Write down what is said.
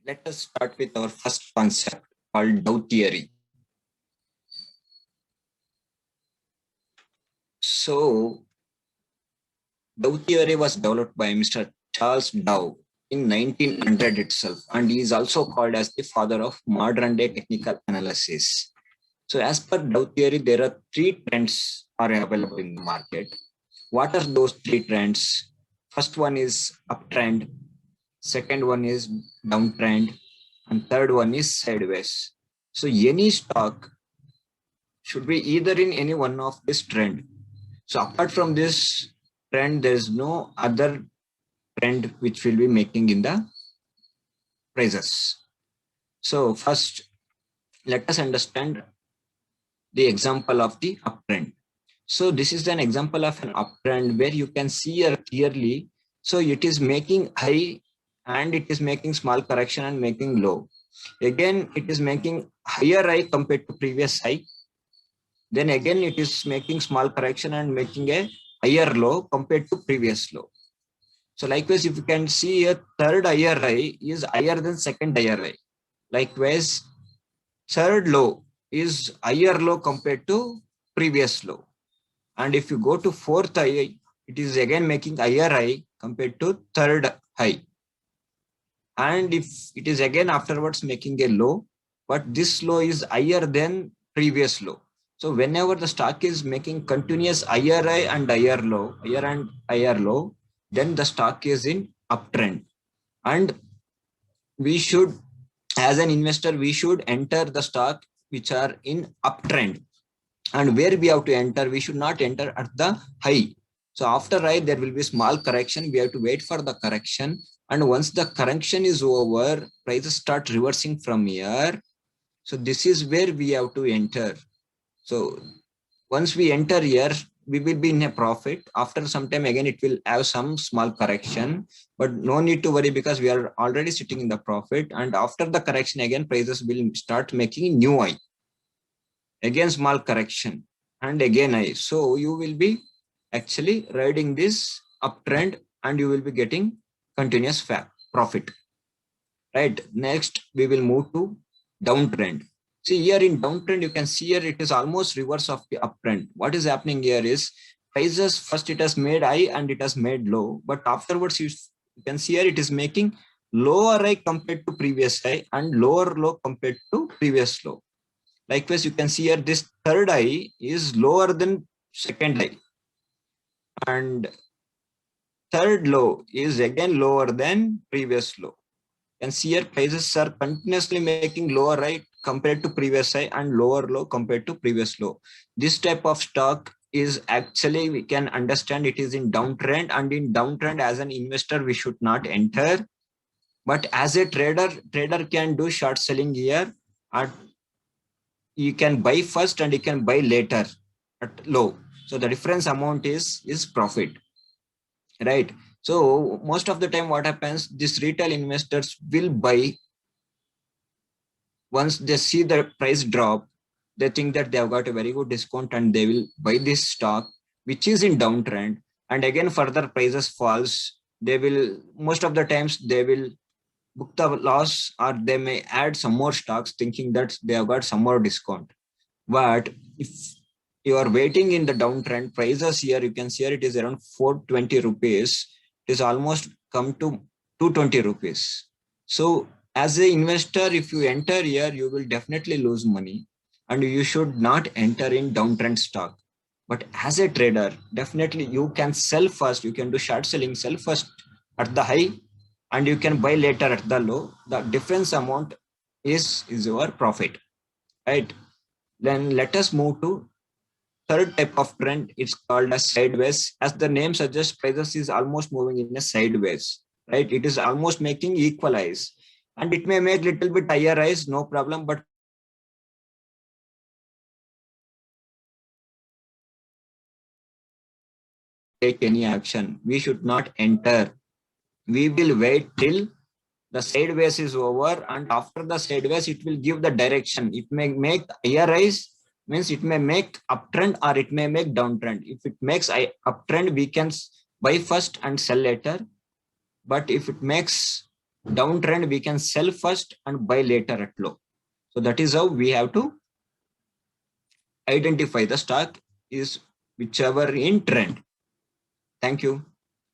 Let us start with our first concept called DOW theory. So, DOW theory was developed by Mr. Charles Dow in 1900 itself, and he is also called as the father of modern day technical analysis. So, as per DOW theory, there are three trends are available in the market. What are those three trends? First one is uptrend, second one is downtrend, and third one is sideways. So any stock should be either in any one of this trend. So apart from this trend, there is no other trend which will be making in the prices. So first, let us understand the example of the uptrend. So this is an example of an uptrend where you can see here clearly. So it is making high and it is making small correction and making low. Again, it is making higher high compared to previous high. Then again, it is making small correction and making a higher low compared to previous low. So likewise, if you can see a third higher high is higher than second higher high. Likewise, third low is higher low compared to previous low. And if you go to fourth high, it is again making higher high compared to third high. And if it is again afterwards making a low, but this low is higher than previous low. So whenever the stock is making continuous higher high and higher low, higher and higher low, then the stock is in uptrend. And we should, as an investor, we should enter the stock which are in uptrend. And where we have to enter, we should not enter at the high. So after high, there will be small correction. We have to wait for the correction. And once the correction is over, prices start reversing from here. So this is where we have to enter. So once we enter here, we will be in a profit. After some time, again, it will have some small correction, but no need to worry because we are already sitting in the profit. And after the correction, again, prices will start making new high. Again, small correction and again high. So you will be actually riding this uptrend and you will be getting continuous profit. Right. Next, we will move to downtrend. See here in downtrend, you can see here it is almost reverse of the uptrend. What is happening here is prices first it has made high and it has made low, but afterwards you can see here it is making lower high compared to previous high and lower low compared to previous low. Likewise, you can see here this third high is lower than second high. And third low is again lower than previous low. You can see here prices are continuously making lower high compared to previous high and lower low compared to previous low. This type of stock is actually, we can understand it is in downtrend, and in downtrend as an investor, we should not enter. But as a trader can do short selling here at you can buy first and you can buy later at low. So the difference amount is profit, right? So most of the time what happens, these retail investors will buy once they see the price drop, they think that they have got a very good discount and they will buy this stock, which is in downtrend. And again, further prices falls, they will, most of the times they will book the loss or they may add some more stocks thinking that they have got some more discount. But if you are waiting in the downtrend, prices here, you can see here it is around 420 rupees. It is almost come to 220 rupees. So as an investor, if you enter here, you will definitely lose money and you should not enter in downtrend stock. But as a trader, definitely you can sell first. You can do short selling, sell first at the high and you can buy later at the low. The difference amount is your profit, right? Then let us move to third type of trend. It's called as sideways. As the name suggests, prices is almost moving in a sideways, right? It is almost making equalize, and it may make little bit higher rise, no problem, but take any action. We should not enter. We will wait till the sideways is over, and after the sideways, it will give the direction. It may make higher rise, means it may make uptrend or it may make downtrend. If it makes uptrend, we can buy first and sell later. But if it makes Downtrend, we can sell first and buy later at low. So that is how we have to identify the stock is whichever in trend. Thank you.